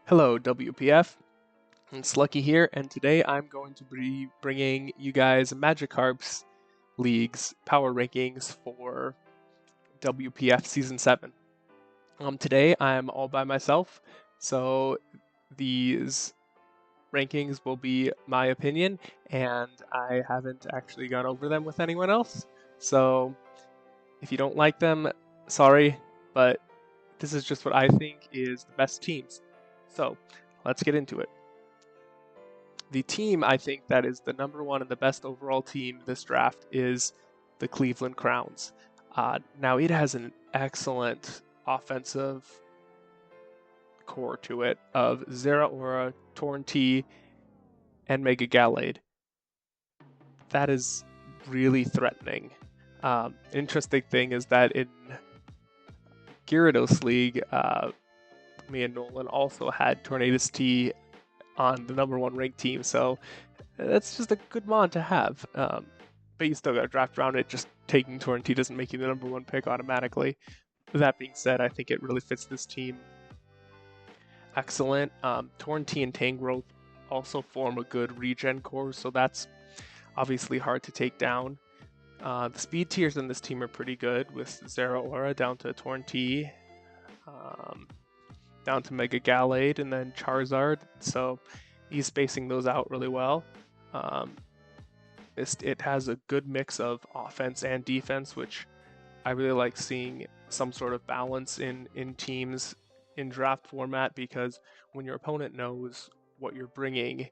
Hello, WPF. It's Lucky here, and today I'm going to be bringing you guys Magikarp's League's power rankings for WPF Season 7. Today I'm all by myself, so these rankings will be my opinion, and I haven't actually gone over them with anyone else. So if you don't like them, sorry, but this is just what I think is the best teams. So let's get into it. The team I think that is the number one and the best overall team this draft is the Cleveland Crowns. Now it has an excellent offensive core to it of Zeraora, Torrentee, and Mega Gallade. That is really threatening. Interesting thing is that in Gyarados League, me and Nolan also had Tornadus T on the number one ranked team, so that's just a good mon to have. But you still got to draft around it. Just taking Torrentee doesn't make you the number one pick automatically. That being said, I think it really fits this team excellent. Torrentee and Tangrowth also form a good regen core, so that's obviously hard to take down. The speed tiers in this team are pretty good, with Zeraora down to Torrentee, down to Mega Gallade, and then Charizard, so he's spacing those out really well. It has a good mix of offense and defense, which I really like seeing some sort of balance in teams in draft format, because when your opponent knows what you're bringing,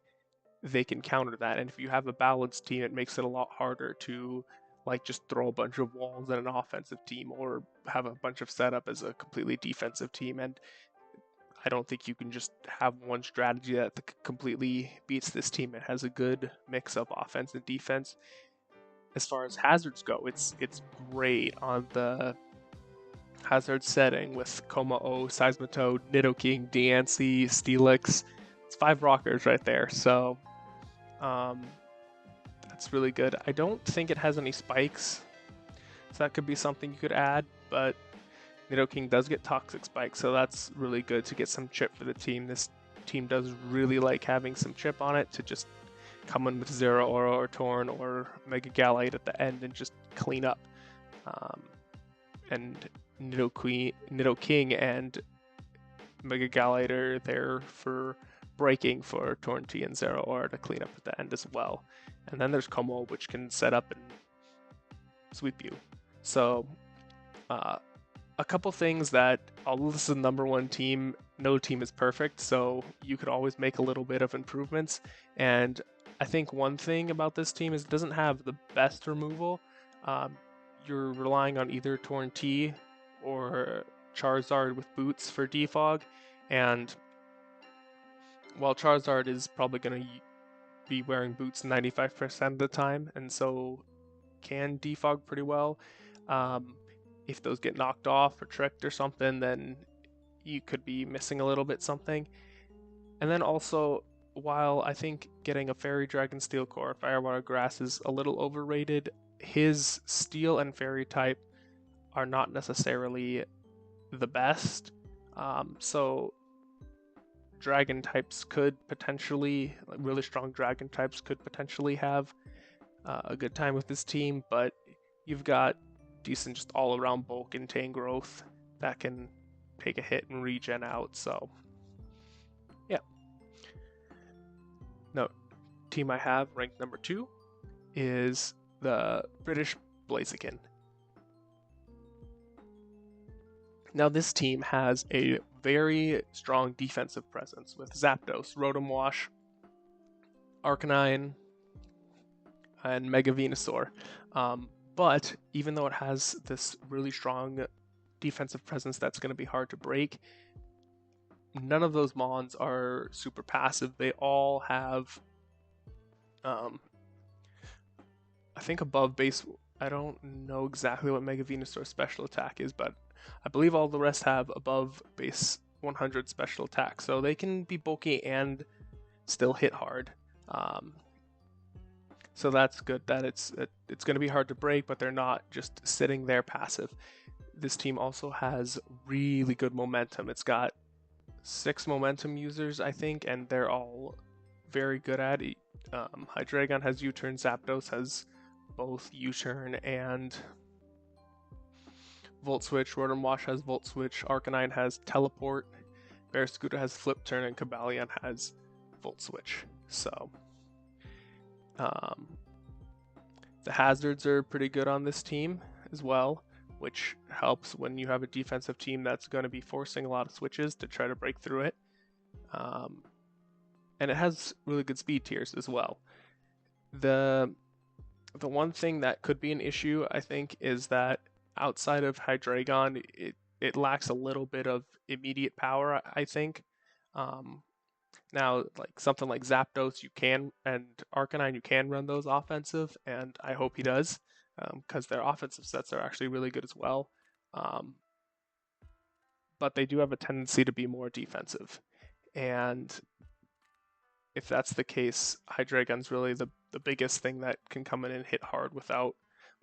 they can counter that. And if you have a balanced team, it makes it a lot harder to just throw a bunch of walls at an offensive team or have a bunch of setup as a completely defensive team. And I don't think you can just have one strategy that completely beats this team. It has a good mix of offense and defense. As far as hazards go, it's great on the hazard setting with Kommo-o, Seismitoad, Nidoking, Diancie, Steelix. It's 5 rockers right there, so that's really good. I don't think it has any spikes, so that could be something you could add, but Nidoking does get Toxic Spike, so that's really good to get some chip for the team. This team does really like having some chip on it to just come in with Zeraora or Torn or Mega Gallade at the end and just clean up. And Nidoking and Mega Gallade are there for breaking for Torrentee and Zeraora to clean up at the end as well. And then there's Kommo, which can set up and sweep you. So, a couple things that, although this is the number one team, no team is perfect, so you could always make a little bit of improvements. And I think one thing about this team is it doesn't have the best removal. You're relying on either Torrentee or Charizard with boots for defog, and while Charizard is probably going to be wearing boots 95% of the time, and so can defog pretty well, if those get knocked off or tricked or something, then you could be missing a little bit something. And then also, while I think getting a Fairy Dragon Steel Core, Firewater Grass is a little overrated, his Steel and Fairy type are not necessarily the best. So Dragon types could potentially, really strong Dragon types could potentially have a good time with this team, but you've got decent just all-around bulk and Tangrowth that can take a hit and regen out, so yeah. No, team I have ranked number 2 is the British Blaziken. Now this team has a very strong defensive presence with Zapdos, Rotom Wash, Arcanine, and Mega Venusaur. But even though it has this really strong defensive presence that's going to be hard to break, none of those mons are super passive. They all have, I think above base, I don't know exactly what Mega Venusaur's special attack is, but I believe all the rest have above base 100 special attack. So they can be bulky and still hit hard. So that's good that it's going to be hard to break, but they're not just sitting there passive. This team also has really good momentum. It's got 6 momentum users, I think, and they're all very good at it. Hydreigon has U-turn, Zapdos has both U-turn and Volt Switch, Rotom Wash has Volt Switch, Arcanine has Teleport, Barraskewda has Flip Turn, and Cobalion has Volt Switch. So, the hazards are pretty good on this team as well, which helps when you have a defensive team that's going to be forcing a lot of switches to try to break through it. And it has really good speed tiers as well. The one thing that could be an issue, I think, is that outside of Hydreigon, it lacks a little bit of immediate power, I think. Now, like something like Zapdos, you can, and Arcanine, you can run those offensive, and I hope he does, because their offensive sets are actually really good as well. But they do have a tendency to be more defensive, and if that's the case, Hydreigon's really the biggest thing that can come in and hit hard without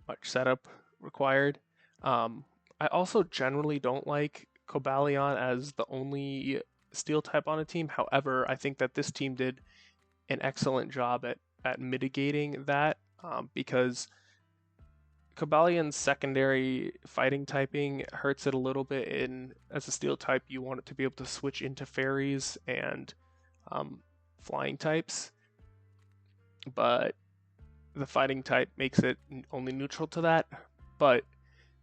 much setup required. I also generally don't like Cobalion as the only Steel type on a team. However, I think that this team did an excellent job at mitigating that, because Cobalion's secondary fighting typing hurts it a little bit. As a Steel type, you want it to be able to switch into fairies and flying types, but the fighting type makes it only neutral to that. But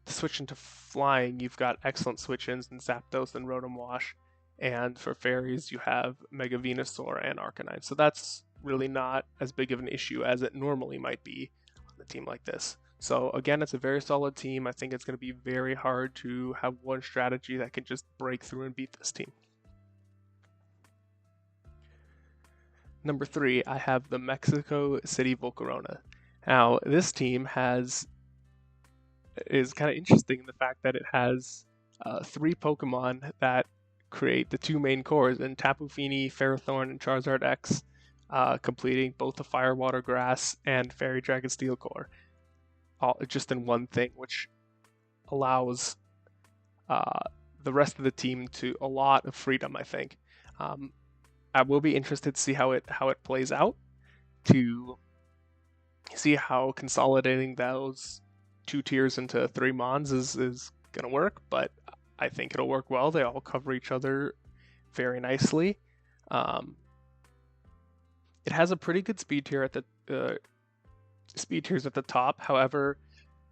to switch into flying, you've got excellent switch-ins in Zapdos and Rotom Wash, and for fairies you have Mega Venusaur and Arcanine. So that's really not as big of an issue as it normally might be on a team like this. So again, it's a very solid team. I think it's going to be very hard to have one strategy that can just break through and beat this team. Number 3, I have the Mexico City Volcarona. Now, this team is kind of interesting in the fact that it has 3 Pokemon that create the 2 main cores in Tapu Fini, Ferrothorn, and Charizard X, completing both the Fire, Water, Grass, and Fairy Dragon Steel core, all just in one thing, which allows the rest of the team to a lot of freedom, I think. I will be interested to see how it plays out, to see how consolidating those 2 tiers into 3 Mons is going to work, but I think it'll work well. They all cover each other very nicely. It has a pretty good speed tier at the speed tiers at the top. However,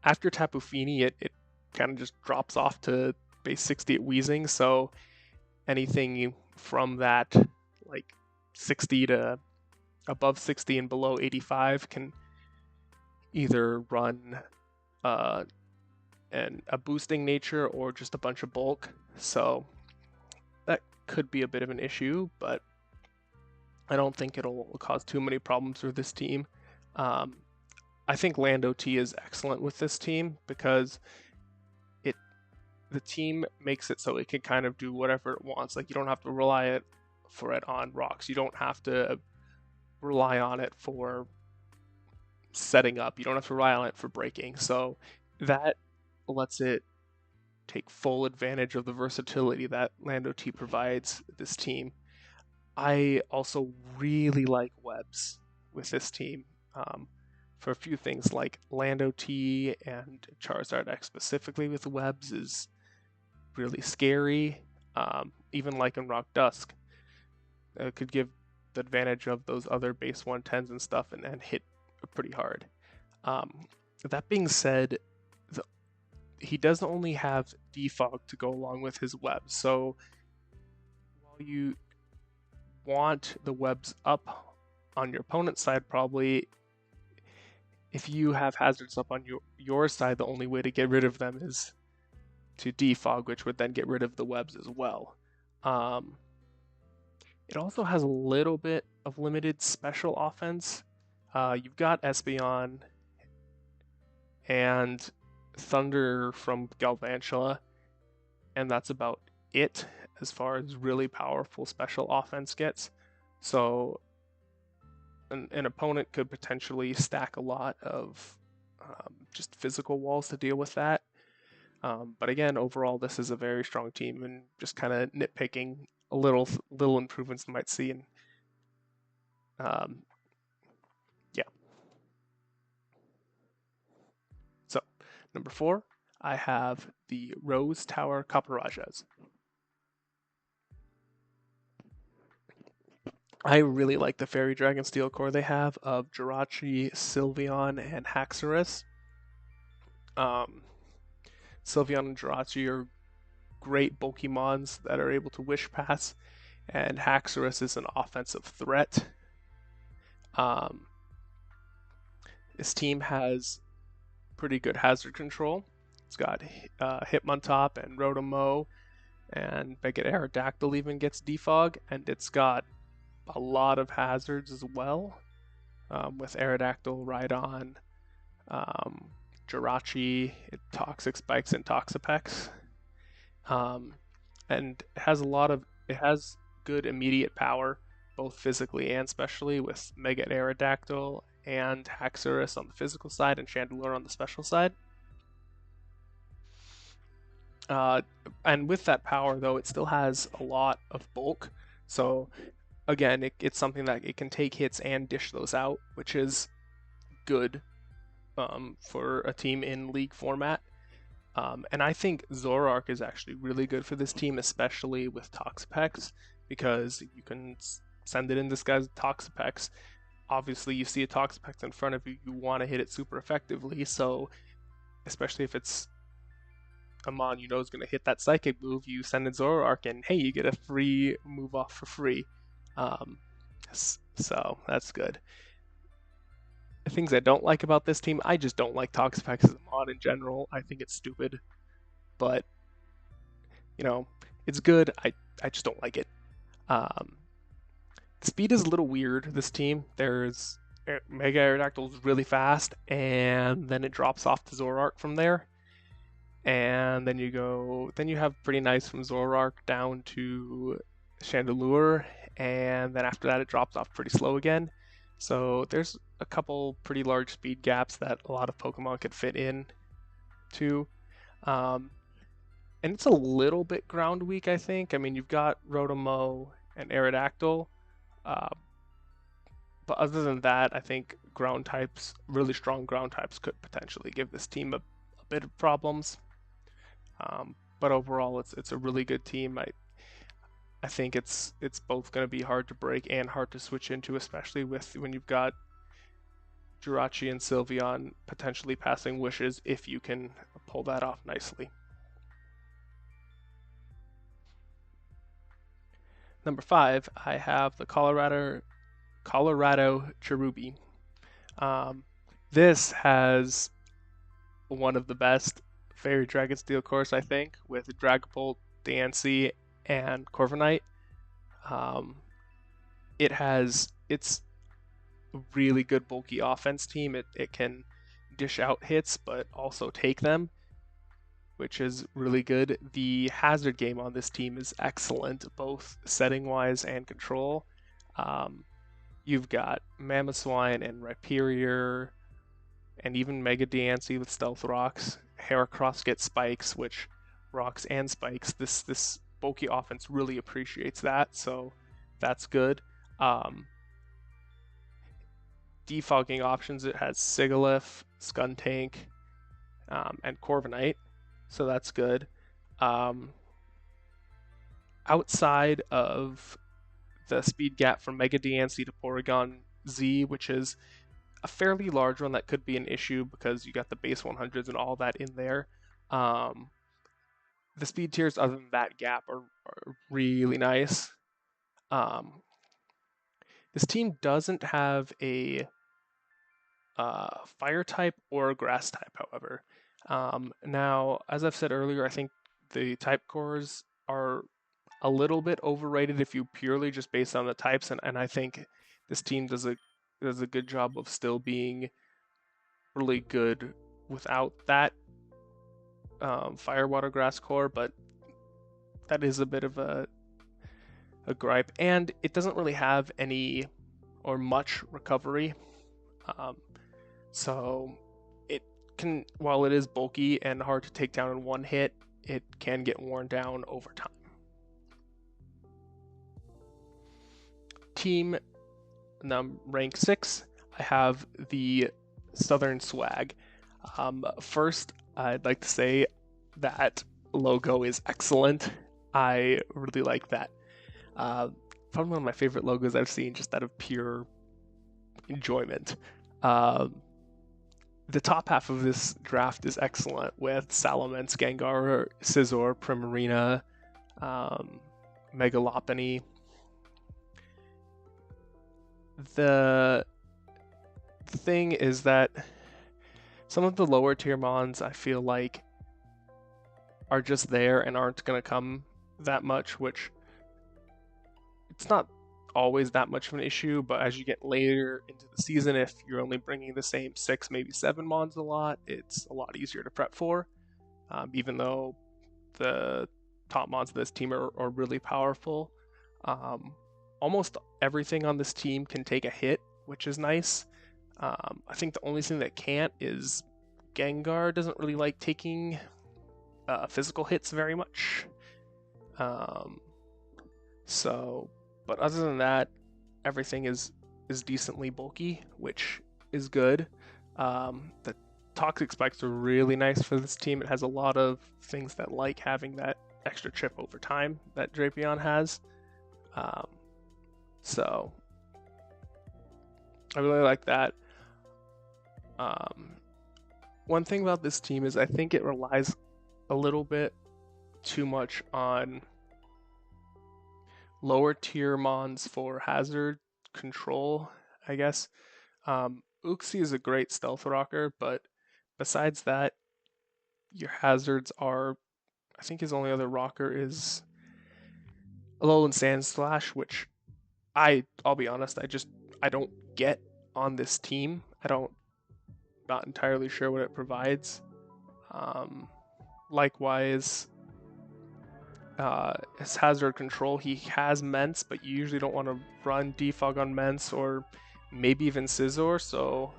after Tapu Fini, it kind of just drops off to base 60 at Weezing. So anything from that, like 60 to above 60 and below 85, can either run and a boosting nature or just a bunch of bulk. So that could be a bit of an issue, but I don't think it'll cause too many problems for this team. I think Lando T is excellent with this team because the team makes it so it can kind of do whatever it wants. Like, you don't have to rely for it on rocks. You don't have to rely on it for setting up. You don't have to rely on it for breaking. So that lets it take full advantage of the versatility that Lando T provides this team. I also really like webs with this team, for a few things, like Lando T and Charizard X specifically with webs is really scary. Even like in Rock Dusk, it could give the advantage of those other base 110s and stuff and hit pretty hard. That being said, he does only have defog to go along with his webs. So while you want the webs up on your opponent's side, probably if you have hazards up on your side, the only way to get rid of them is to defog, which would then get rid of the webs as well. It also has a little bit of limited special offense. You've got Espeon and Thunder from Galvantula, and that's about it as far as really powerful special offense gets. So an opponent could potentially stack a lot of just physical walls to deal with that. But again, overall, this is a very strong team, and just kind of nitpicking, little improvements you might see. And yeah. So number 4, I have the Rose Tower Copperajahs. I really like the Fairy Dragon Steel core they have of Jirachi, Sylveon, and Haxorus. Sylveon and Jirachi are great Pokemons that are able to Wish Pass, and Haxorus is an offensive threat. This team has pretty good hazard control. It's got Hitmontop and Rotomo, and Mega Aerodactyl even gets Defog, and it's got a lot of hazards as well, with Aerodactyl, Rhydon, Jirachi, Toxic Spikes, and Toxapex. And it has good immediate power, both physically and specially, with Mega Aerodactyl and Haxorus on the physical side and Chandelure on the special side. And with that power, though, it still has a lot of bulk. So again, it's something that it can take hits and dish those out, which is good for a team in league format. And I think Zoroark is actually really good for this team, especially with Toxapex, because you can send it in disguise with Toxapex. Obviously, you see a Toxapex in front of you, you want to hit it super effectively, so especially if it's a mon you know is going to hit that Psychic move, you send in Zoroark and hey, you get a free move off for free. So that's good. The things I don't like about this team, I just don't like Toxapex as a mod in general. I think it's stupid, but it's good. I just don't like it. The speed is a little weird. This team, there's Mega Aerodactyl is really fast, and then it drops off to Zoroark from there. And then you have pretty nice from Zoroark down to Chandelure, and then after that it drops off pretty slow again. So there's a couple pretty large speed gaps that a lot of Pokemon could fit in to. And it's a little bit ground weak, I think. I mean, you've got Rotomo and Aerodactyl. But other than that, I think really strong ground types could potentially give this team a bit of problems. But overall, it's a really good team. I think it's both going to be hard to break and hard to switch into, especially when you've got Jirachi and Sylveon potentially passing wishes if you can pull that off nicely. Number 5, I have the Colorado Churubi. This has one of the best Fairy Dragon Steel cores, I think, with Dragapult, Diancie, and Corviknight. It's a really good bulky offense team. It can dish out hits, but also take them, which is really good. The hazard game on this team is excellent, both setting-wise and control. You've got Mamoswine and Rhyperior, and even Mega Diancie with Stealth Rocks. Heracross gets Spikes, which rocks and spikes. This bulky offense really appreciates that, so that's good. Defogging options, it has Sigilyph, Skuntank, and Corviknight, so that's good. Outside of the speed gap from Mega Diancie to Porygon Z, which is a fairly large one that could be an issue because you got the base 100s and all that in there. The speed tiers other than that gap are really nice. This team doesn't have a fire type or a grass type, however. Now, as I've said earlier, I think the type cores are a little bit overrated if you purely just based on the types, and I think this team does a good job of still being really good without that fire, water, grass core, but that is a bit of a gripe, and it doesn't really have any or much recovery. So it can, while it is bulky and hard to take down in one hit, it can get worn down over time. team, rank 6, I have the Southern Swag. First, I'd like to say that logo is excellent. I really like that. Probably one of my favorite logos I've seen, just out of pure enjoyment. The top half of this draft is excellent with Salamence, Gengar, Scizor, Primarina, Megalopony. The thing is that some of the lower tier mons I feel like are just there and aren't going to come that much, which it's not always that much of an issue, but as you get later into the season, if you're only bringing the same 6, maybe 7 mons a lot, it's a lot easier to prep for, even though the top mons of this team are really powerful. Almost everything on this team can take a hit, which is nice. I think the only thing that can't is Gengar doesn't really like taking physical hits very much. But other than that, everything is decently bulky, which is good. The Toxic Spikes are really nice for this team. It has a lot of things that like having that extra chip over time that Drapion has. So I really like that. One thing about this team is I think it relies a little bit too much on lower tier mons for hazard control, I guess. Uxie is a great stealth rocker, but besides that, your hazards are, I think his only other rocker is Alolan Sandslash, which I'll be honest, I don't get on this team. Not entirely sure what it provides. Likewise, his hazard control, he has Mence, but you usually don't want to run Defog on Mence or maybe even Scizor, so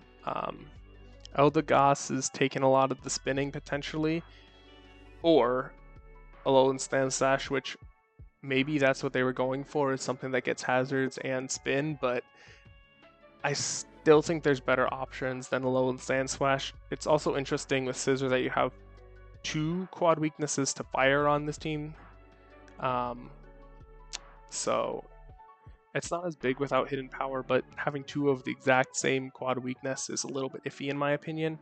Eldegoss is taking a lot of the spinning potentially, or Alolan Sandslash, which maybe that's what they were going for, is something that gets hazards and spin, but I still think there's better options than Alolan Sandslash. It's also interesting with Scizor that you have 2 quad weaknesses to fire on this team. So it's not as big without hidden power, but having 2 of the exact same quad weakness is a little bit iffy in my opinion.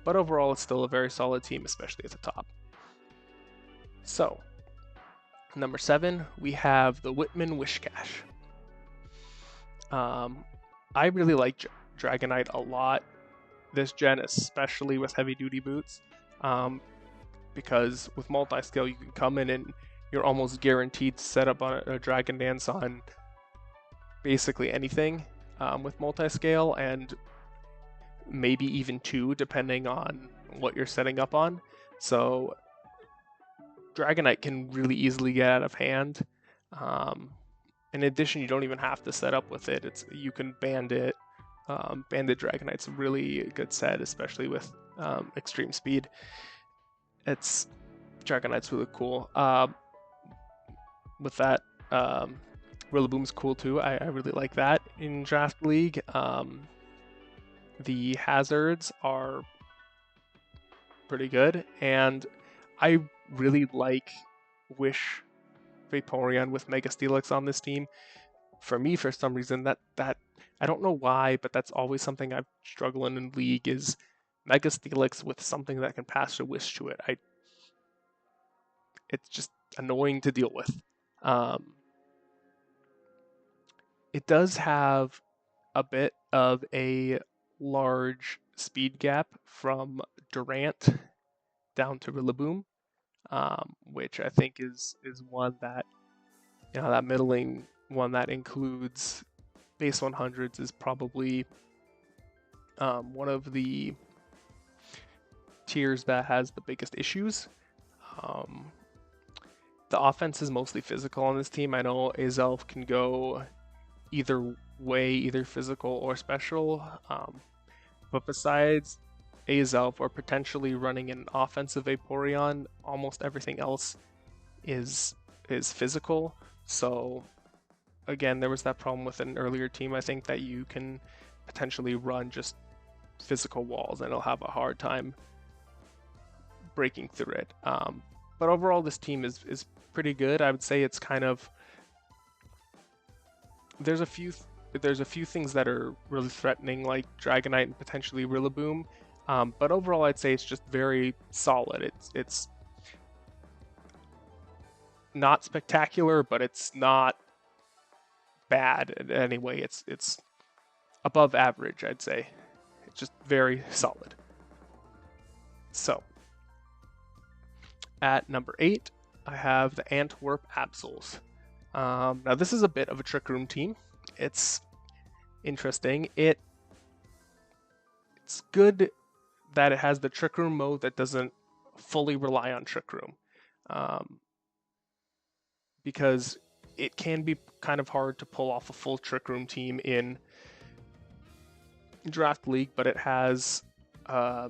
But overall, it's still a very solid team, especially at the top. So, number 7, we have the Whitman Whishcash. I really like Dragonite a lot this gen, especially with heavy duty boots, because with multi-scale you can come in and you're almost guaranteed to set up on a Dragon Dance on basically anything with multi-scale, and maybe even 2 depending on what you're setting up on. So Dragonite can really easily get out of hand. In addition, you don't even have to set up with it. You can Bandit. Bandit Dragonite's a really good set, especially with extreme speed. Dragonite's really cool. With that, Rillaboom's cool too. I really like that in Draft League. The hazards are pretty good, and I really like Wish Vaporeon with Mega Steelix on this team. For me, for some reason, that I don't know why, but that's always something I've struggled in League, is Mega Steelix with something that can pass a Wish to it. It's just annoying to deal with. It does have a bit of a large speed gap from Durant down to Rillaboom, which I think is one that, that middling one that includes base 100s is probably one of the tiers that has the biggest issues. The offense is mostly physical on this team. I know Azelf can go either way, either physical or special, but besides Azelf or potentially running an offensive Vaporeon, almost everything else is physical. So again, there was that problem with an earlier team, I think, that you can potentially run just physical walls and it'll have a hard time breaking through it. But overall, this team is pretty good. I would say it's kind of, there's a few things that are really threatening, like Dragonite and potentially Rillaboom. But overall, I'd say it's just very solid. It's not spectacular, but it's not bad in any way. It's above average, I'd say. It's just very solid. So, at number 8, I have the Antwerp Absols. Now, this is a bit of a Trick Room team. It's interesting. It's good that it has the Trick Room mode that doesn't fully rely on Trick Room. Because it can be kind of hard to pull off a full Trick Room team in Draft League, but it has a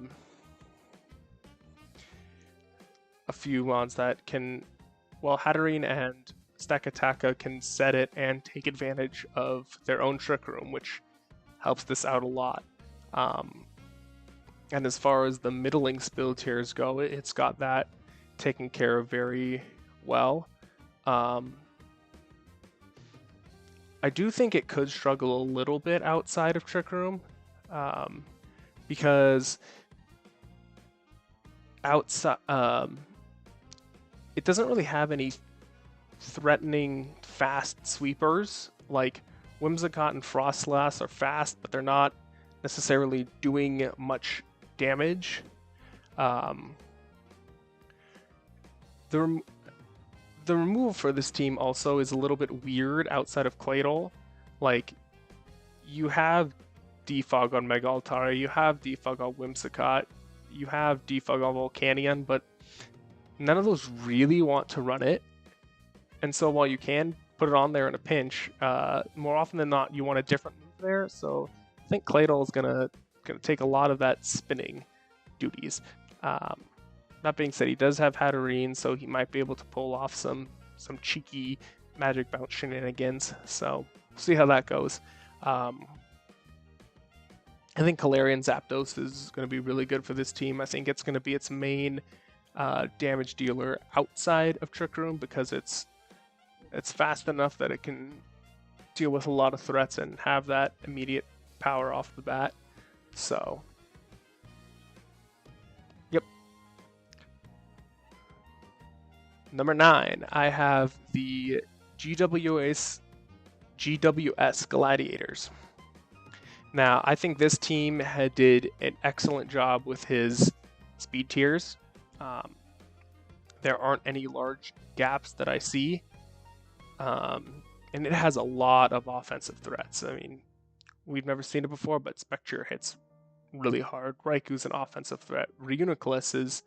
few ones that can, well, Hatterene and Stakataka can set it and take advantage of their own Trick Room, which helps this out a lot. And as far as the middling spill tiers go, it's got that taken care of very well. I do think it could struggle a little bit outside of Trick Room, because outside, it doesn't really have any threatening fast sweepers. Like Whimsicott and Frostlass are fast, but they're not necessarily doing much damage. The removal for this team also is a little bit weird outside of Claydol. Like, you have Defog on Mega Altara, you have Defog on Whimsicott, you have Defog on Volcanion, but none of those really want to run it. And so while you can put it on there in a pinch, more often than not, you want a different move there. So I think Claydol is gonna take a lot of that spinning duties. That being said, he does have Hatterene, so he might be able to pull off some cheeky Magic Bounce shenanigans. So we'll see how that goes. I think Galarian Zapdos is going to be really good for this team. I think it's going to be its main damage dealer outside of Trick Room, because it's fast enough that it can deal with a lot of threats and have that immediate power off the bat. So, yep. Number 9, I have the GWS Galladiators. Now, I think this team did an excellent job with his speed tiers. There aren't any large gaps that I see. And it has a lot of offensive threats. I mean, we've never seen it before, but Spectre hits really hard. Raiku's an offensive threat. Reuniclus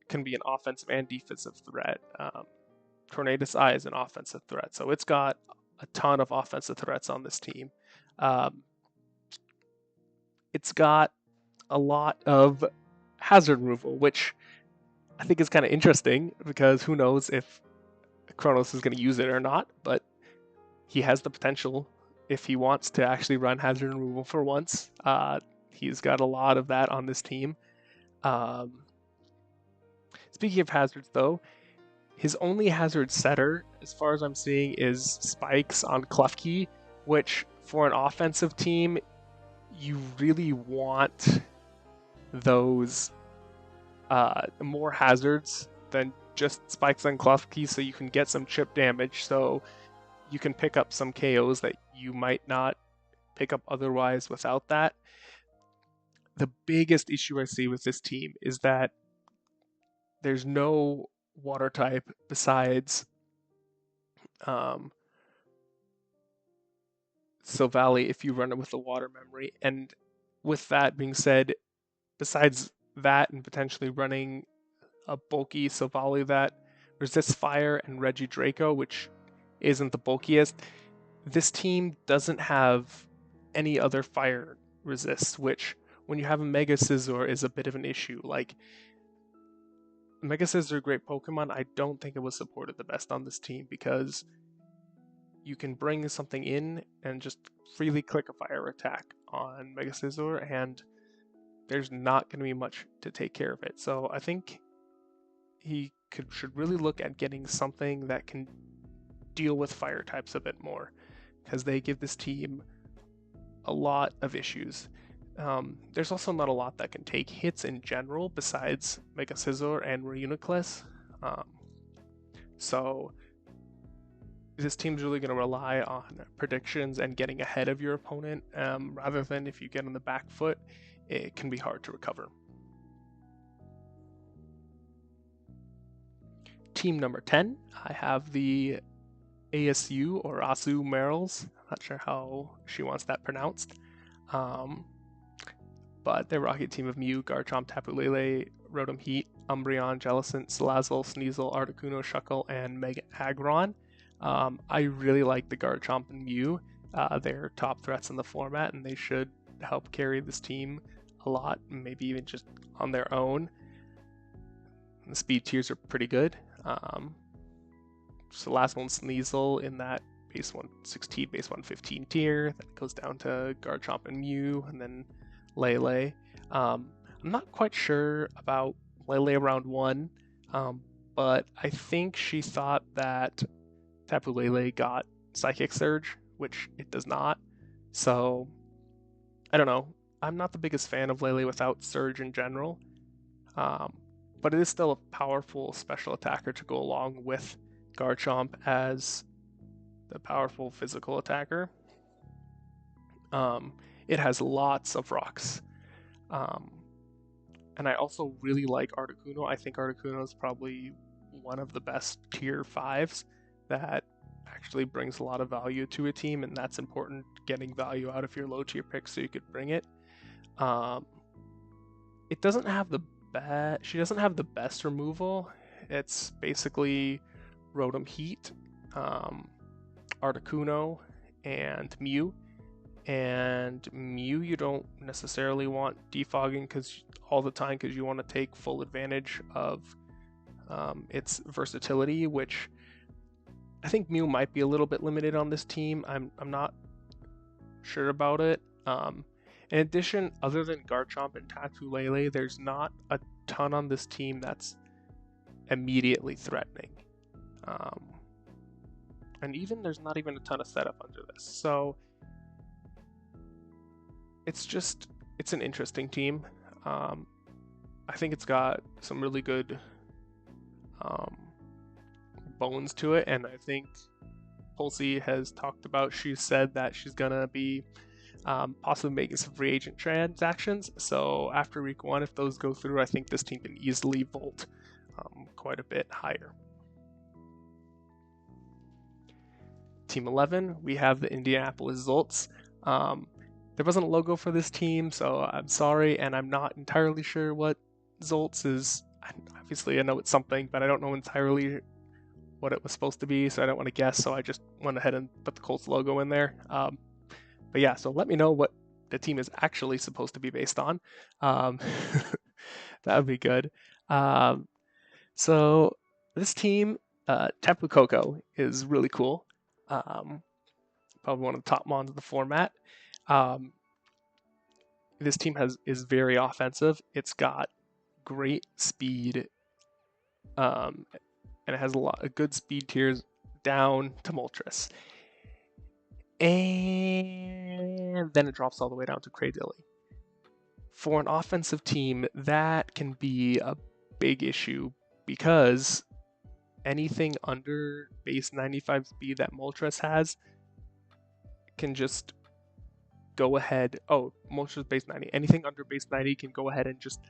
can be an offensive and defensive threat. Tornadus Eye is an offensive threat. So it's got a ton of offensive threats on this team. It's got a lot of hazard removal, which I think is kind of interesting, because who knows if Kronos is going to use it or not, but he has the potential if he wants to actually run hazard removal for once. He's got a lot of that on this team. Speaking of hazards, though, his only hazard setter, as far as I'm seeing, is spikes on Klefki, which for an offensive team, you really want those more hazards than just spikes on Klefki, so you can get some chip damage, so you can pick up some KOs that you might not pick up otherwise without that. The biggest issue I see with this team is that there's no water type besides Silvally if you run it with the water memory. And with that being said, besides that and potentially running a bulky Silvally that resists fire and Regidraco, which isn't the bulkiest, this team doesn't have any other fire resists, which when you have a Mega Scizor is a bit of an issue. Like, Mega Scizor, a great Pokemon, I don't think it was supported the best on this team, because you can bring something in and just freely click a fire attack on Mega Scizor, and there's not going to be much to take care of it. So I think he should really look at getting something that can deal with fire types a bit more, because they give this team a lot of issues. There's also not a lot that can take hits in general besides Mega Scizor and Reuniclus. So this team's really going to rely on predictions and getting ahead of your opponent, rather than if you get on the back foot, it can be hard to recover. Team number 10, I have the ASU or ASUMarills. Not sure how she wants that pronounced. But they're Rocket Team of Mew, Garchomp, Tapu Lele, Rotom Heat, Umbreon, Jellicent, Salazzle, Sneasel, Articuno, Shuckle, and Mega Aggron. I really like the Garchomp and Mew. They're top threats in the format, and they should help carry this team a lot, maybe even just on their own. And the speed tiers are pretty good. Salazzle and Sneasel in that base 116, base 115 tier. That goes down to Garchomp and Mew, and then Lele. I'm not quite sure about Lele round 1, but I think she thought that Tapu Lele got Psychic Surge, which it does not. So, I don't know. I'm not the biggest fan of Lele without Surge in general, but it is still a powerful special attacker to go along with Garchomp as the powerful physical attacker. It has lots of rocks. And I also really like Articuno. I think Articuno is probably one of the best tier 5s that actually brings a lot of value to a team, and that's important, getting value out of your low tier pick so you could bring it. It doesn't have the she doesn't have the best removal. It's basically Rotom Heat, Articuno, and Mew. And Mew you don't necessarily want defogging all the time, because you want to take full advantage of its versatility, which I think Mew might be a little bit limited on this team. I'm not sure about it. In addition, other than Garchomp and Tapu Lele, there's not a ton on this team that's immediately threatening. And even there's not even a ton of setup under this. So it's an interesting team. I think it's got some really good bones to it, and I think Pulsey has talked about, she said that she's gonna be possibly making some free agent transactions. So after week 1, if those go through, I think this team can easily vault quite a bit higher. Team 11, we have the Indianapolis Zolts. There wasn't a logo for this team, so I'm sorry, and I'm not entirely sure what Zolts is. Obviously, I know it's something, but I don't know entirely what it was supposed to be, so I don't want to guess, so I just went ahead and put the Colts logo in there. But yeah, so let me know what the team is actually supposed to be based on. That would be good. So this team, Tapu Koko, is really cool. Probably one of the top mons of the format. This team is very offensive. It's got great speed, and it has a lot of good speed tiers down to Moltres. And then it drops all the way down to Cradilly. For an offensive team, that can be a big issue, because anything under base 95 speed that Moltres has can just go ahead. Oh, Moltres base 90. Anything under base 90 can go ahead and just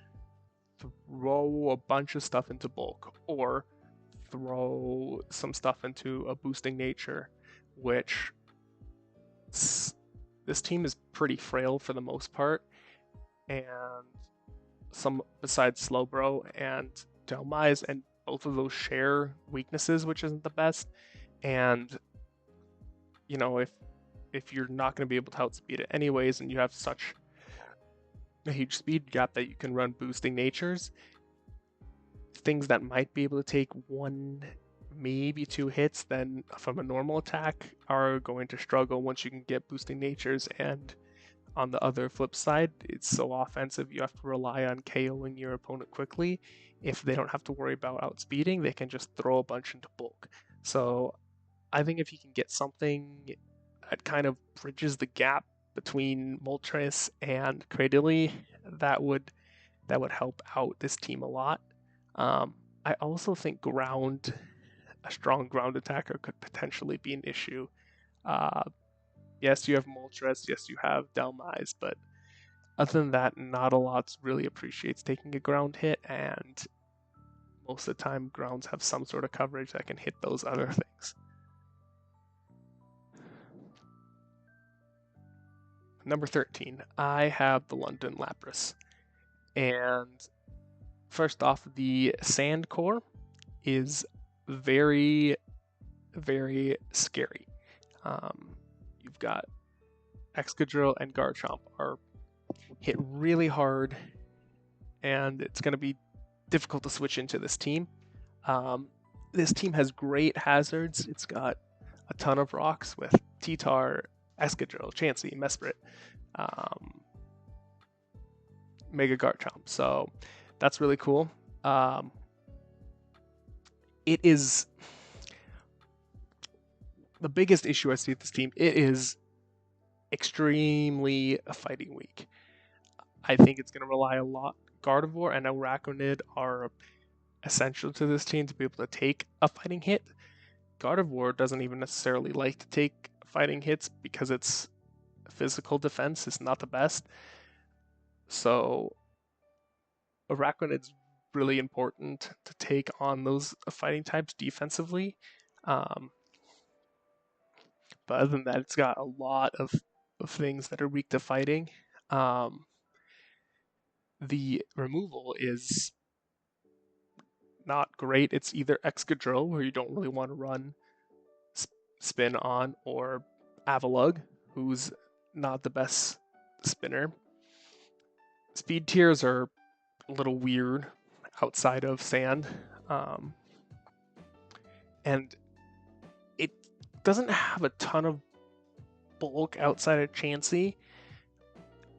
throw a bunch of stuff into bulk, or throw some stuff into a boosting nature, which this team is pretty frail for the most part. And some besides Slowbro and Delmise, and both of those share weaknesses, which isn't the best. And you know, if you're not going to be able to outspeed it anyways, and you have such a huge speed gap that you can run boosting natures, things that might be able to take one maybe 2 hits, then from a normal attack are going to struggle once you can get boosting natures. And on the other flip side, it's so offensive, you have to rely on KOing your opponent quickly. If they don't have to worry about outspeeding, they can just throw a bunch into bulk. So I think if you can get something that kind of bridges the gap between Moltres and Cradily, that would help out this team a lot. I also think a strong ground attacker could potentially be an issue. Yes, you have Moltres, yes, you have Delmise, but other than that, not a lot really appreciates taking a ground hit, and most of the time, grounds have some sort of coverage that can hit those other things. Number 13, I have the London Lapras. And first off, the Sand Core is very, very scary. You've got Excadrill and Garchomp are hit really hard, and it's going to be difficult to switch into this team. This team has great hazards. It's got a ton of rocks with T-Tar, Excadrill, Chansey, Mesprit, Mega Garchomp. So that's really cool. It is the biggest issue I see with this team. It is extremely fighting weak. I think it's going to rely a lot. Gardevoir and Araquanid are essential to this team to be able to take a fighting hit. Gardevoir doesn't even necessarily like to take fighting hits because its physical defense is not the best. So Araquanid's really important to take on those fighting types defensively. But other than that, it's got a lot of things that are weak to fighting. The removal is not great. It's either Excadrill, where you don't really want to run spin on, or Avalugg, who's not the best spinner. Speed tiers are a little weird outside of Sand. And it doesn't have a ton of bulk outside of Chansey.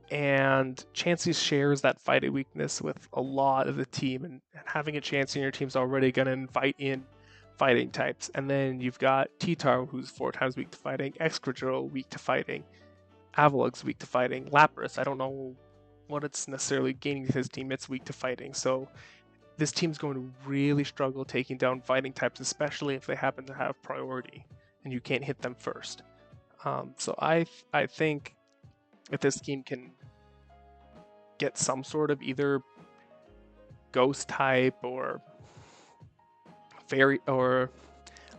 And Chansey shares that fighting weakness with a lot of the team, and having a Chansey in your team is already going to invite in fighting types. And then you've got T-Tar, who's 4 times weak to fighting, Excadrill weak to fighting, Avalugg's weak to fighting, Lapras, I don't know what it's necessarily gaining to his team, it's weak to fighting. So this team's going to really struggle taking down fighting types, especially if they happen to have priority and you can't hit them first. So I think if this team can get some sort of either ghost type or fairy or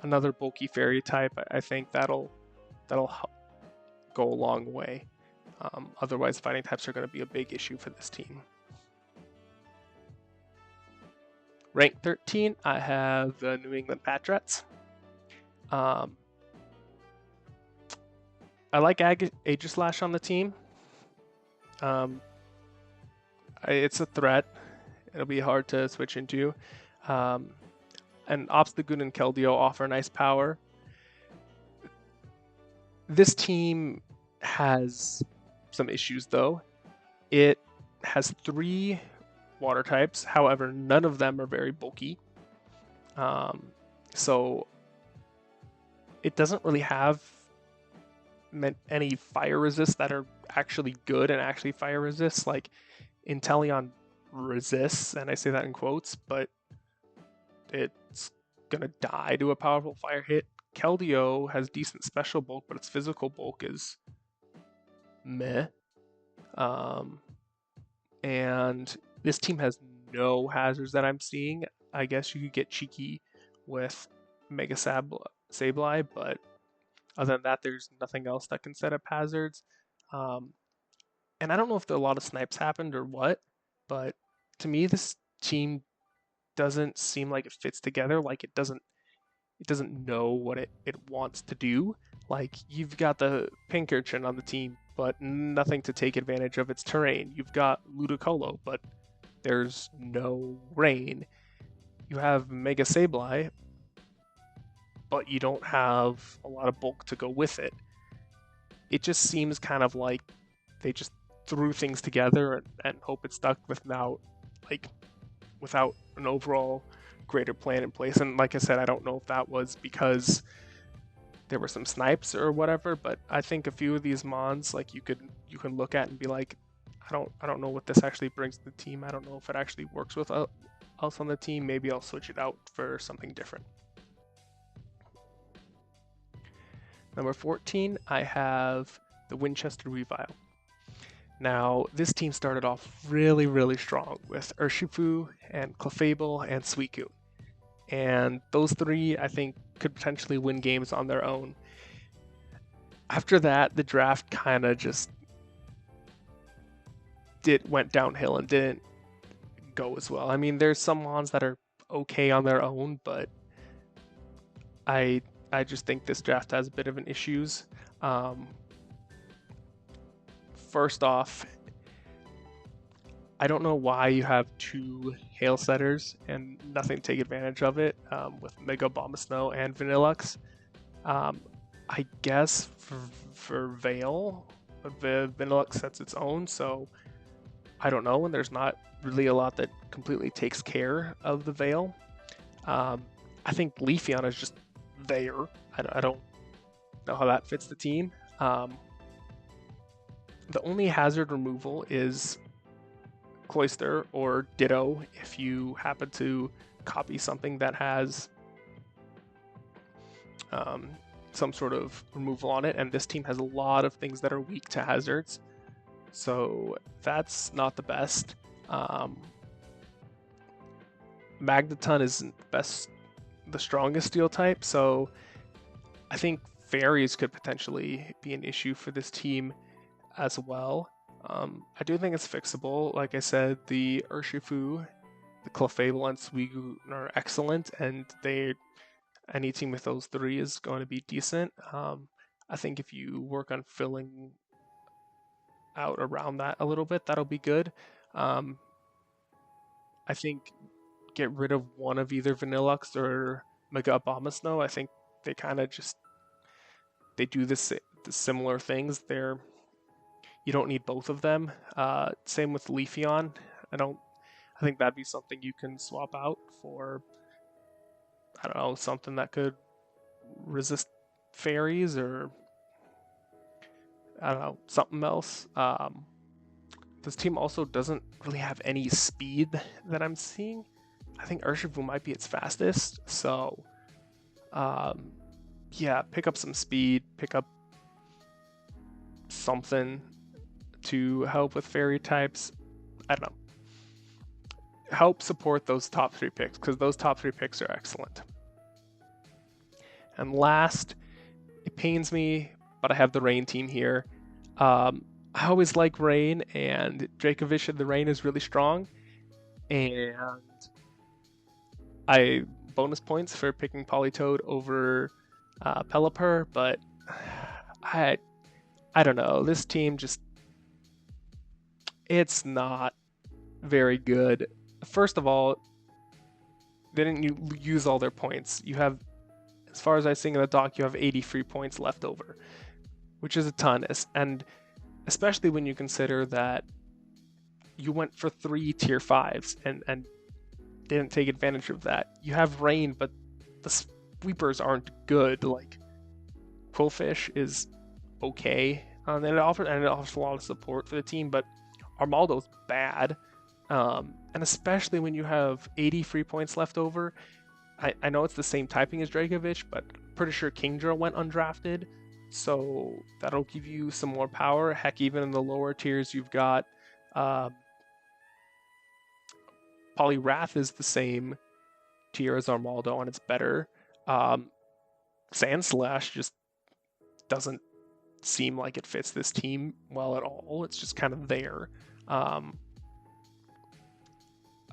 another bulky fairy type, I think that'll go a long way. Otherwise, fighting types are going to be a big issue for this team. Rank 13, I have the New England Patrats. I like Aegislash on the team. It's a threat. It'll be hard to switch into. And Obstagoon and Keldeo offer nice power. This team has some issues, though. It has 3 water types. However, none of them are very bulky. So it doesn't really have any fire resists that are actually good and actually fire resists. Like Inteleon resists, and I say that in quotes, but it's gonna die to a powerful fire hit. Keldeo has decent special bulk, but its physical bulk is meh. And this team has no hazards that I'm seeing. I guess you could get cheeky with Mega Sableye, but other than that, there's nothing else that can set up hazards. And I don't know if a lot of snipes happened or what, but to me, this team doesn't seem like it fits together. Like it doesn't know what it wants to do. Like you've got the Pinkerton on the team, but nothing to take advantage of its terrain. You've got Ludicolo, but there's no rain. You have Mega Sableye, but you don't have a lot of bulk to go with it. It just seems kind of like they just threw things together and hope it stuck without an overall greater plan in place. And like I said, I don't know if that was because there were some snipes or whatever, but I think a few of these mons like you can look at and be like, I don't know what this actually brings to the team. I don't know if it actually works with else on the team. Maybe I'll switch it out for something different. Number 14, I have the Winchester Weavile. Now, this team started off really, really strong with Urshifu and Clefable and Suicune. And those three, I think, could potentially win games on their own. After that, the draft kind of just went downhill and didn't go as well. I mean, there's some mons that are okay on their own, but I just think this draft has a bit of an issues. First off, I don't know why you have two Hail Setters and nothing to take advantage of it with Mega Bombasnow and Vanillux. I guess for Veil, the Vanillux sets its own, so I don't know, and there's not really a lot that completely takes care of the Veil. I think Leafeon is just there. I don't know how that fits the team. The only hazard removal is Cloyster or Ditto if you happen to copy something that has some sort of removal on it, and this team has a lot of things that are weak to hazards, so that's not the best. Magneton isn't the strongest steel type, so I think Fairies could potentially be an issue for this team as well. I do think it's fixable. Like I said, the Urshifu, the Clefable, and Suicune are excellent, and any team with those three is going to be decent. I think if you work on filling out around that a little bit, that'll be good. I think get rid of one of either Vanillux or Mega Bombasnow. I think they kind of they do the similar things. You don't need both of them. Same with Leafeon. I think that'd be something you can swap out for, I don't know, something that could resist fairies or, I don't know, something else. This team also doesn't really have any speed that I'm seeing. I think Urshifu might be its fastest, so yeah, pick up some speed, pick up something to help with fairy types. I don't know. Help support those top three picks, because those top three picks are excellent. And last, it pains me, but I have the Rain team here. I always like Rain, and Dracovish in the Rain is really strong. And I bonus points for picking Politoed over Pelipper, but I don't know. This team just, it's not very good. First of all, they didn't use all their points. You have, as far as I see in the doc, you have 80 free points left over, which is a ton. And especially when you consider that you went for 3 tier 5s and didn't take advantage of that. You have Rain, but the sweepers aren't good. Like, Quillfish is okay, and it offers a lot of support for the team, but Armaldo's bad. And especially when you have 80 free points left over. I know it's the same typing as Dracovish, but pretty sure Kingdra went undrafted, so that'll give you some more power. Heck, even in the lower tiers, you've got Poliwrath is the same tier as Armaldo, and it's better. Sandslash just doesn't seem like it fits this team well at all. It's just kind of there.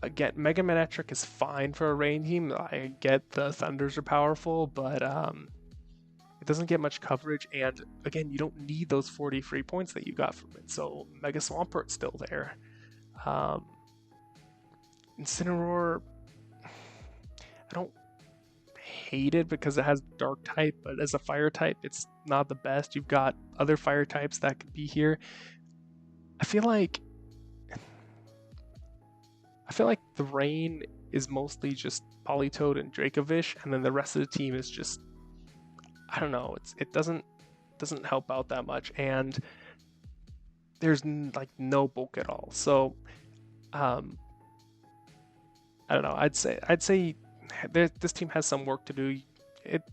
Again, Mega Manectric is fine for a Rain team. I get the Thunders are powerful, but it doesn't get much coverage, and again, you don't need those 40 free points that you got from it, so Mega Swampert's still there. Incineroar, I don't hate it because it has dark type, but as a fire type, it's not the best. You've got other fire types that could be here. I feel like the rain is mostly just Politoed and Dracovish, and then the rest of the team is just, I don't know, it doesn't help out that much, and there's like no bulk at all. So I don't know. I'd say this team has some work to do. It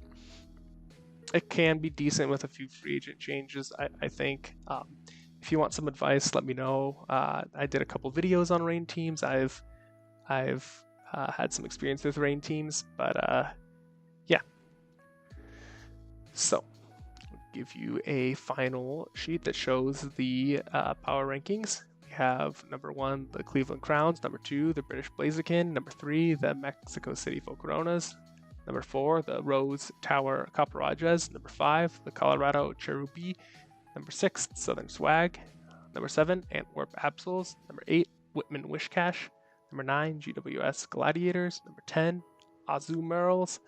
can be decent with a few free agent changes, I think. If you want some advice, let me know. I did a couple videos on rain teams. I've had some experience with rain teams, but yeah. So I'll give you a final sheet that shows the power rankings. We have number 1, the Cleveland Crowns. Number 2, the British Blaziken. Number 3, the Mexico City Volcaronas. Number 4, the Rose Tower Copperajahs. Number 5, the Colorado Churubi. Number 6, Southern Swag. Number 7, Antwerp Absols. Number 8, Whitman Whishcash. Number 9, GWS Galladiators. Number 10, ASUMarills.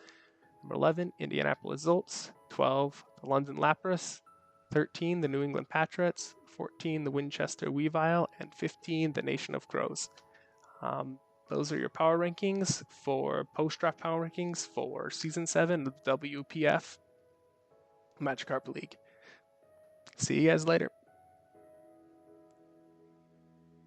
Number 11, Indianapolis Zolts. 12, the London Lapras. 13, the New England Patrats. 14, the Winchester Weavile. And 15, the Nation of Crows. Those are your power rankings for post-draft power rankings for Season 7 of the WPF Magikarp League. See you guys later.